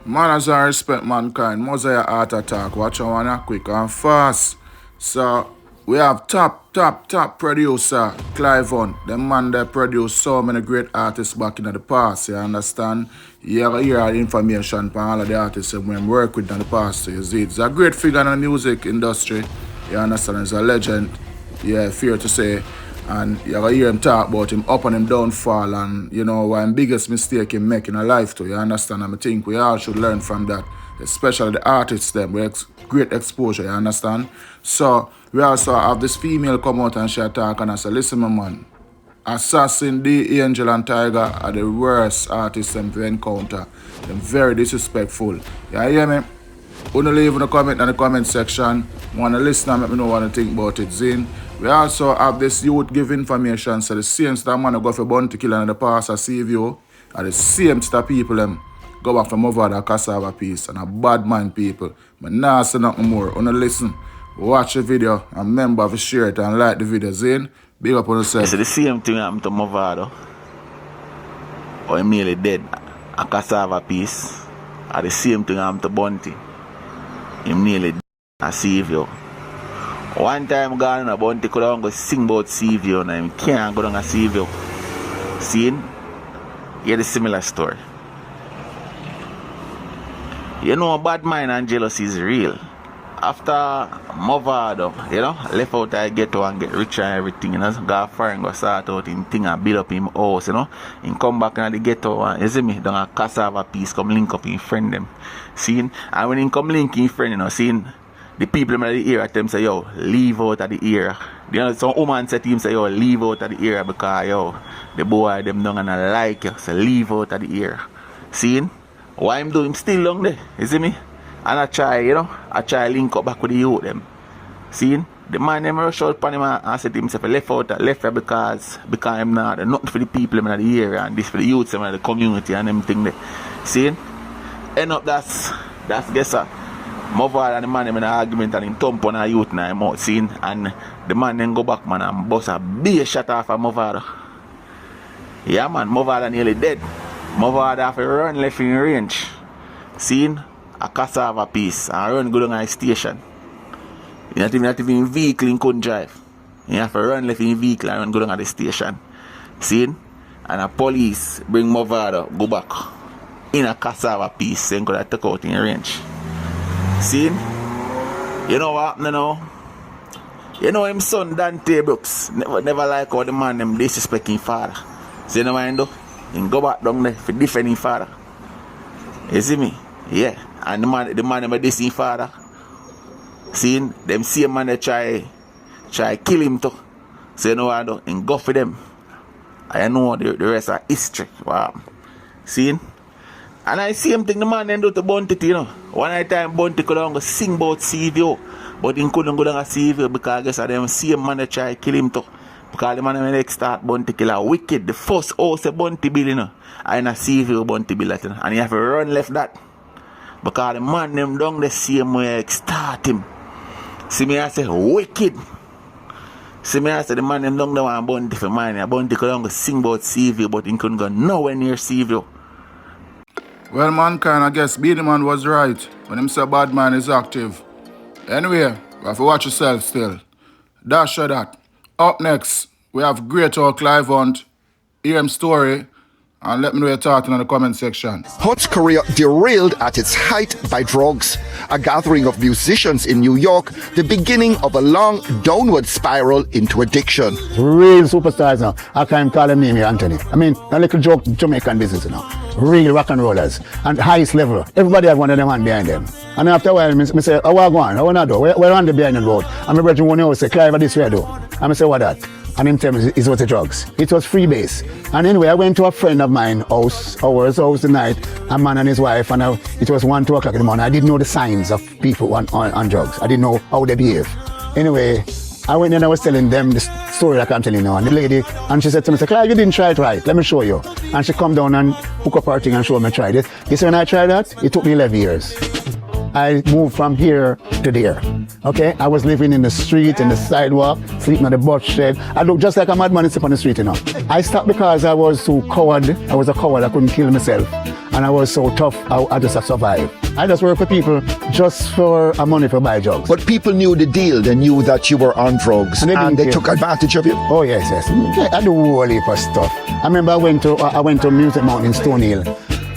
Manners and respect mankind. Mosiah heart attack. Watch out one quick and fast. So we have top producer Clive Hunt. The man that produced so many great artists back in the past. You understand? You have hear all the information from all of the artists that we work with in the past. You see, it's a great figure in the music industry. You understand? He's a legend. Yeah, fair to say. And you gotta hear him talk about him up and him downfall and you know what biggest mistake he make in a life too, you understand? And I think we all should learn from that. Especially the artists them with great exposure, you understand? So we also have this female come out and she talk and I say, listen my man, Assassin, the Angel and Tiger are the worst artists them to encounter. They're very disrespectful. You hear me? Wanna leave in the comment section. Wanna listen and let me know what you think about it, Zin. We also have this youth give information. So the same stuff man go for Bounty Killer in the past I see you. And the same stuff people them go back for Mavado Cassava piece and a Badmind people. But now say nothing more. Wanna listen, watch the video and remember to share it and like the video, Zin. Big up on yourself. It's the same thing happened to Mavado. Or he nearly dead. A cassava piece. Or the same thing happened to Bounty. Him nearly a Savior. One time gone in a Bounty could have go sing about Savior and him can't go down a Savior. Seeing? Hear the similar story. You know Badmind and jealousy is real. After Mavado, you know, left out I ghetto and get rich and everything, you know, go foreign go start out him thing and build up him house, you know. He come back in the ghetto and you see me, down a cassava piece come link up his friend them. Seeing? And when he come link his friend, you know, seeing the people in the area them say, yo, leave out of the area. You know, some woman said to him say, yo, leave out of the area because yo, the boy them don't gonna like you. So leave out of the area. Seeing? Why him do him still long there? You see me? And I try, you know, I try link up back with the youth them. Seeing? The man them rush out upon him and said to himself, left here because him not nothing for the people in the area and this for the youths in the community and them thing there. Seeing? End up that's guess Mavado and the man them in an argument and him thump on a youth now him out, seeing? And the man then go back man and bust a big shot off of Mavado. Yeah man, Mavado nearly dead. Mavado have to run left in range. Seeing? A cassava piece and run go down a station. You not even vehicle in couldn't drive. You have to run left in vehicle and run go down at the station. Seeing? And a police bring Mavado go back in a cassava piece and could have take out in range. Seeing? You know what happened now? You know him son Dante Brooks never like how the man them disrespect his father. So you know what I do? He go back down there for defend his father. You see me? Yeah. And the man never this his father. Seeing them same man they try kill him too. So you know what I do? And go for them. I know the rest are history. Wow. Seeing? And I see him think the man then do to Bounty, you know. One time Bounty could go sing about Savior. But he couldn't go down a Savior because I guess them same man they try kill him too. Because the man when they start Bounty Killer wicked. The first house a Bounty build, you know. And a Savior Bounty build, you know. And you have to run left that. Because the man them down the same way start him. See me I say wicked. See me I say the man them down the one Bounty for mine. A Bounty could go sing about Savior but he couldn't go nowhere near Savior. Well mankind I guess Beenie Man was right when him say Badmind is active. Anyway, you have to watch yourself still. Dash or that. Up next, we have great old Clive Hunt. Hear him story. And let me know your thoughts in the comment section. Hunt's career derailed at its height by drugs. A gathering of musicians in New York, the beginning of a long downward spiral into addiction. Real superstars now. I can't call them name here, Anthony. I mean, a little joke Jamaican business now. Real rock and rollers. And highest level. Everybody have one of them hand behind them. And after a while, I say, oh, what going on? What I do? Where on the behind the road? And my brother one always say, Clive, this way I do. And I say, what that? And him tell me it was the drugs. It was freebase. And anyway, I went to a friend of mine house, ours house tonight, a man and his wife, and it was 1, 2 o'clock in the morning. I didn't know the signs of people on drugs. I didn't know how they behave. Anyway, I went and I was telling them the story like I'm telling you now. And the lady, and she said to me, Clive, you didn't try it right. Let me show you. And she come down and hook up her thing and show me I tried it. You see, when I tried that, it took me 11 years. I moved from here to there. Okay, I was living in the street, in the sidewalk, sleeping on the bus shed. I looked just like a madman sleep on the street, you know. I stopped because I was too coward. I was a coward. I couldn't kill myself. and I was so tough, I just survived. I just work with people just for money for buy drugs. But people knew the deal. They knew that you were on drugs, and they took advantage of you. Oh yes. Yeah, I do a whole heap of stuff. I remember I went to Music Mountain in Stone Hill.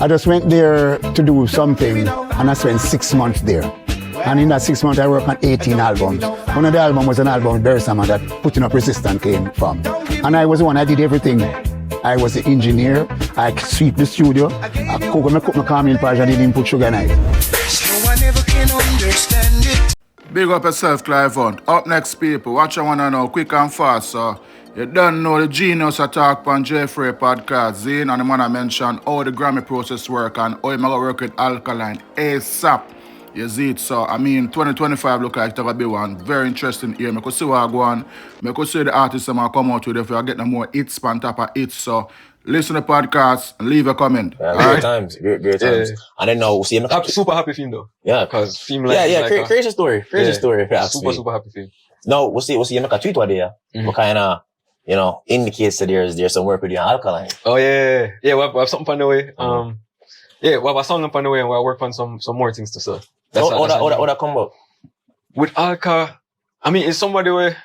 I just went there to do something, and I spent 6 months there. And in that 6 months, I worked on 18 albums. One of the albums was an album with Barry Salmon that Putting Up Resistance came from. And I was the one, I did everything. I was the engineer, I sweep the studio, I cook my caramel page, I didn't put sugar in it. So I never can understand it. Big up yourself, Clive Hunt. Up next, people, watch I wanna know quick and fast, so you don't know the genius attack on Jeffrey podcast, Zane, and the man I mentioned how the Grammy process work and how you might work with Alkaline ASAP. You see it, so I mean 2025 look like it's gonna be one very interesting year. I could see what I go on. I could see the artists that might come out with if you get more hits on top of hits. So listen to the podcast and leave a comment. Yeah, great times. Great times. And then now see I'm super happy for him though. Yeah. Because film like like crazy story. Crazy story. Super happy for him. No, we'll see you make a tweet one day. What kinda indicates that there's some work with you on Alkaline. Oh yeah. Yeah, we have something on the way. We have a song up on the way and we'll work on some more things to say. What that come about? With Alka, I mean, it's somebody where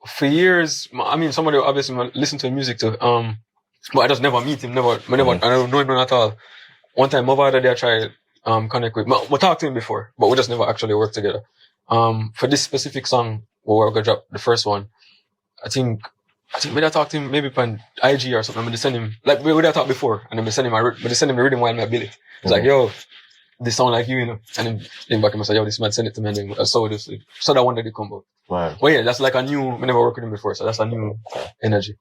for years, somebody who obviously listen to music too. But I just never meet him, I don't know him at all. One time, Mavado I tried connect with. We talked to him before, but we just never actually worked together. For this specific song, where we're gonna drop the first one, I think maybe I talked to him maybe on IG or something. I'm gonna send him like we would have talked before, and then send him the reading while I build it. It's like, yo, this sound like you know. And then back and say, yo, this man send it to me, and then I saw this. So that one that they come out. Right. But yeah, that's like a new. I never worked with him before, so that's a new energy.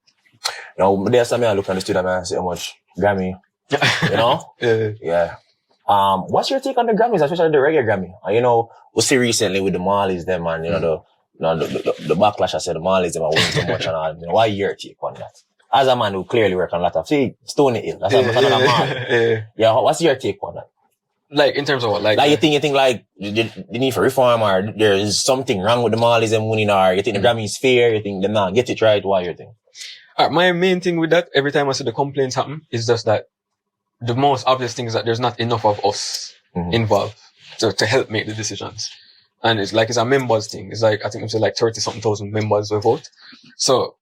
There's something I look on the studio, man, see how much Grammy, Yeah. What's your take on the Grammys, especially the reggae Grammy? We see recently with the Marleys, them, and the backlash. I said the Marleys, them are winning too much and all. Why your take on that? As a man who clearly work on a lot of, Stony Hill, that's another man. Yeah, what's your take on that? Like in terms of what, like you think like the need for reform, or there is something wrong with the Marleys and winning, or you think the Grammy is fair? You think they not get it right? Why you think? My main thing with that, every time I see the complaints happen, is just that the most obvious thing is that there's not enough of us involved to help make the decisions. And it's a members thing. It's like, I think it's like 30-something thousand members will vote. So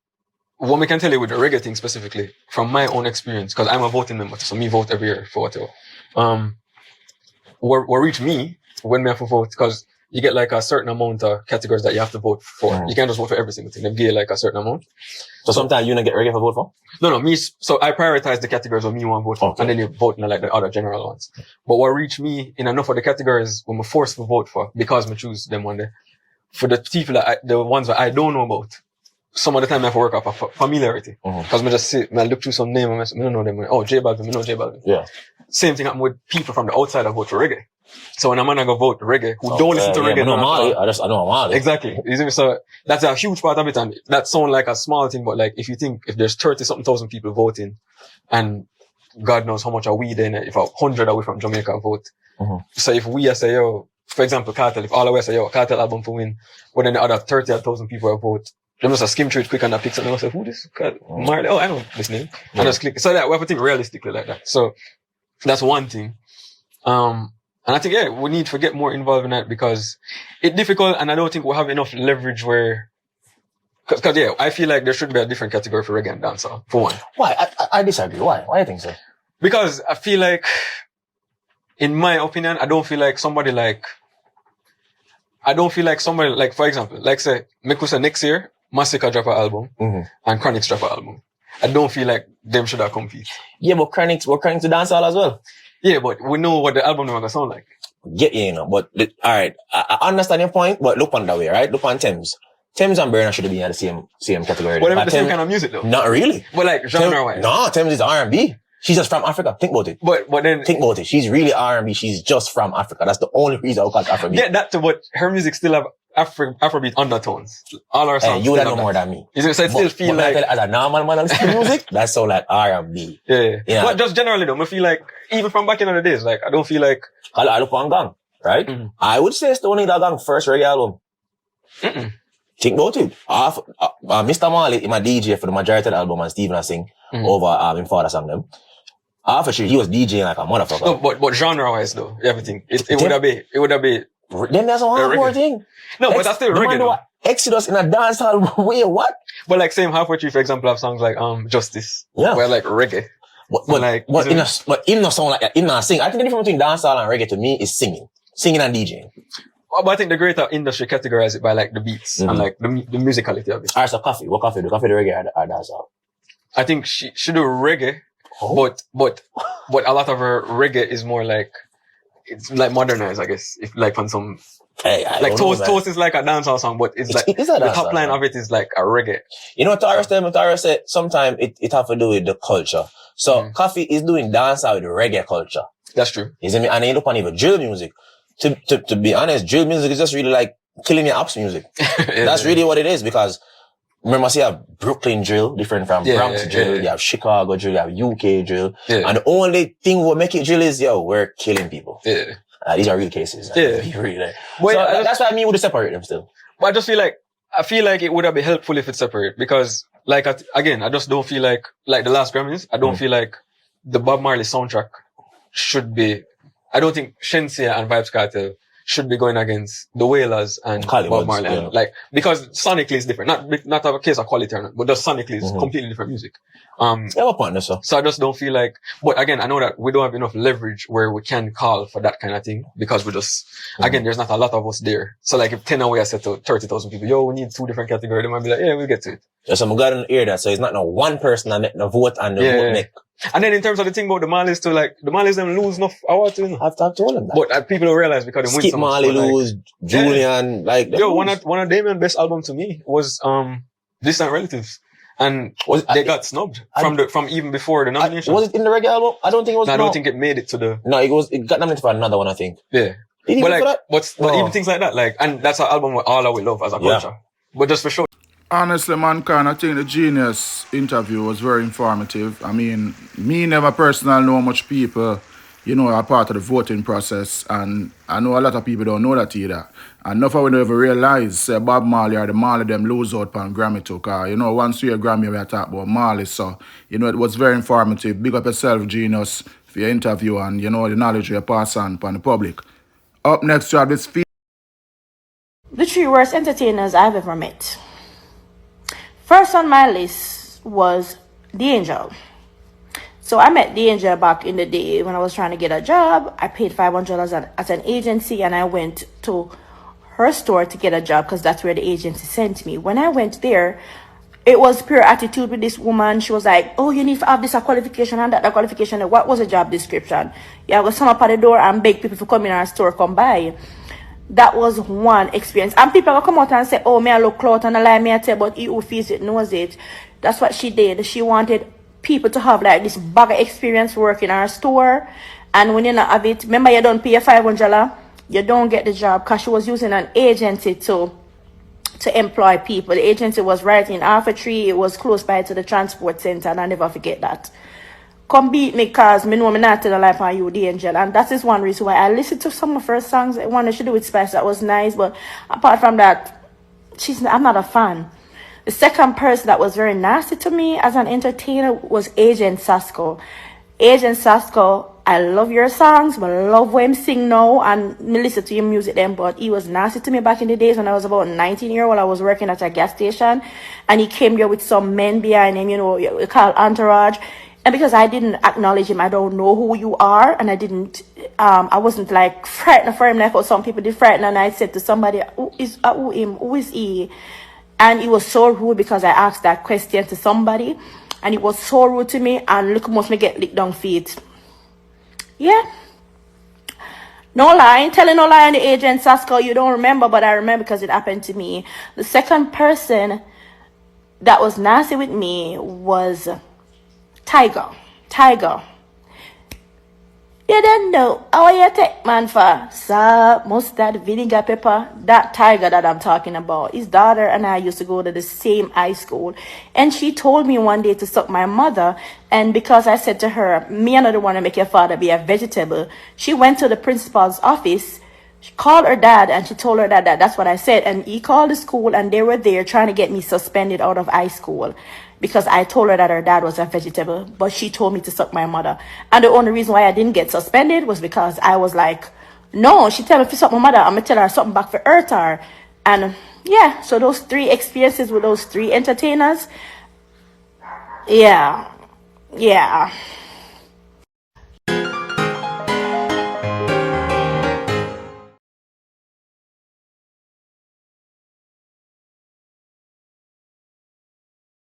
what we can tell you with the reggae thing specifically, from my own experience, because I'm a voting member, so me vote every year for whatever. What reach me when we have to vote, because you get like a certain amount of categories that you have to vote for. You can't just vote for every single thing. They give you like a certain amount. So sometimes you don't get reggae for vote for? No, me. So I prioritize the categories of me want to vote for, and then you vote in like the other general ones. But what reach me in enough of the categories when we're forced to vote for, because we choose them one day, for the people the ones that I don't know about, some of the time I have to work up a familiarity. Because I look through some name and I don't know them. Oh, J Balvin, know J Balvin. Yeah. Same thing happened with people from the outside that vote for reggae. So when I'm gonna go vote reggae, who don't listen to reggae, I know Mali. Exactly. So that's a huge part of it, and that sounds like a small thing, but like if there's 30-something thousand people voting, and God knows how much are we then, if 100 away from Jamaica vote. So if we say, yo, for example, Kartel, if all of us say, yo, Kartel album for win, but then the other 30,000 people will vote, they must skim through it quick and that picks up and I say, who this? Marley? Oh, I know this name. And just click. So that we have to think realistically like that. So that's one thing. And I think, we need to get more involved in that because it's difficult and I don't think we have enough leverage where, cause I feel like there should be a different category for reggae and dancehall, for one. Why? I disagree. Why do you think so? Because I feel like, in my opinion, I don't feel like somebody like, for example, like say, Mekusa next year, Massacre drop an album, and Chronix drop an album. I don't feel like them should have compete. Yeah, but Chronix to dancehall as well. Yeah, but we know what the album is gonna sound like. But alright, I understand your point, but look on that way, right? Look on Thames. Thames and Burner should have been in the same category. But they make the same kind of music though. Not really. But like genre-wise. No, Thames is R&B. She's just from Africa. Think about it. But then... Think about it. She's really R&B. She's just from Africa. That's the only reason I call it Afrobeat. Yeah, that too, but her music still have Afrobeat undertones. All our songs. You would know more than me. So it still feel like... As a normal man listening to music, that sound like R&B. Yeah. But just generally though, I feel like, even from back in the days, like, I don't feel like... I look on Gang, right? I would say Stoney Da Gang first reggae album. Think about it. Mr. Marley, my DJ for the majority of the album, and Stephen I sing over in Father sang them. After he was DJing like a motherfucker. No, but genre-wise though, everything. It would have been. Then there's one more thing. No, but that's still reggae. Though. Exodus in a dancehall way, what? But like same halfway tree, for example, have songs like Justice. Yeah. Where like reggae. But in a song like that, in a sing. I think the difference between dancehall and reggae to me is singing and DJing. But I think the greater industry categorize it by like the beats and like the musicality of it. Alright, so Coffee. What Coffee do? Coffee do reggae or dancehall? I think she do reggae, but a lot of her reggae is more like, it's like modernized, I guess. If like on some, like Toast is like a dancehall song, but it's like, the top line of it is like a reggae. You know, Tara said sometimes it have to do with the culture. So Coffee is doing dancehall with the reggae culture. That's true. You see me? And you look on even drill music. To be honest, drill music is just really like killing your ops music. That's really what it is, because remember, see, you have Brooklyn drill, different from Bronx drill, you have Chicago drill, you have UK drill. And the only thing what make it drill is, we're killing people. These are real cases. Really. So that's what I mean with the separate them still. But I feel like it would have been helpful if it's separate, because like, again, I just don't feel like the last Grammys, I don't feel like the Bob Marley soundtrack should be, I don't think Shenseea and Vybz Kartel should be going against the Wailers and Bob Marley. And like, because sonically it's different. Not a case of quality or not, but just sonically it's completely different music. So I just don't feel like, but again, I know that we don't have enough leverage where we can call for that kind of thing, because we just, again, there's not a lot of us there. So like if 10 away I said to 30,000 people, we need 2 different categories, they might be like, we'll get to it. Yeah, so I'm glad to hear that. So it's not no one person that make the vote and the vote make. And then in terms of the thing about the Marleys too, like, the Marleys them lose enough awards, you know. I've talked to all of them. But people don't realize because they win Skip Marley lose, Julian, like. One of Damien's best album to me was, Distant Relatives. And they got snubbed from even before the nomination. Was it in the reggae album? I don't think it was. No, I don't think it made it to the. No, it got nominated for another one, I think. Yeah. But like, but even things like that, like, and that's an album with all we love as a culture. But just for sure. Honestly, Mankind, I think the Genius interview was very informative. I mean, me never personally know much people, are part of the voting process, and I know a lot of people don't know that either. And enough of we never realize Bob Marley or the Marley them lose out on Grammy too. Once you hear Grammy, we talk about Marley. So, it was very informative. Big up yourself, Genius, for your interview and, the knowledge you pass on the public. Up next, you have this The 3 worst entertainers I've ever met. First on my list was D'Angel. So I met D'Angel back in the day when I was trying to get a job. I paid $500 at an agency and I went to her store to get a job because that's where the agency sent me. When I went there, it was pure attitude with this woman. She was like, oh, you need to have this qualification and that qualification. What was the job description? Yeah, I was stand up at the door and beg people to come in our store, come by. That was one experience. And people will come out and say, oh, me I look clout and I lie, me I tell, but he who feels it knows it. That's what she did. She wanted people to have like this bag of experience working in our store. And when you not have it, remember you don't pay your $500, you don't get the job, because she was using an agency to employ people. The agency was right in Alpha Tree. It was close by to the transport center, and I never forget that. Come beat me, cause me know me not tell a life on you, D'Angel. And that is one reason why I listened to some of her songs. One that she did with Spice that was nice, but apart from that, I'm not a fan. The second person that was very nasty to me as an entertainer was Agent Sasko. Agent Sasko, I love your songs, but I love when him sing now and me listen to your music then, but he was nasty to me back in the days when I was about 19 years old. I was working at a gas station and he came there with some men behind him, you call entourage. And because I didn't acknowledge him, I don't know who you are, and I wasn't like frightened for him like how some people did frighten, and I said to somebody, who is he? And he was so rude because I asked that question to somebody, and he was so rude to me, and look must me get licked down feet. Yeah. No lie, telling no lie on the Agent Sasko, you don't remember, but I remember because it happened to me. The second person that was nasty with me was Tiger. You don't know how you take man for salt, mustard, vinegar, pepper. That Tiger that I'm talking about, his daughter and I used to go to the same high school, and she told me one day to suck my mother, and because I said to her, me and I don't want to make your father be a vegetable, she went to the principal's office. She called her dad and she told her that that's what I said, and he called the school and they were there trying to get me suspended out of high school. because I told her that her dad was a vegetable, but she told me to suck my mother. And the only reason why I didn't get suspended was because I was like, no, she tell me to suck my mother, I'm gonna tell her something back for hurt her. And yeah, so those 3 experiences with those 3 entertainers, yeah.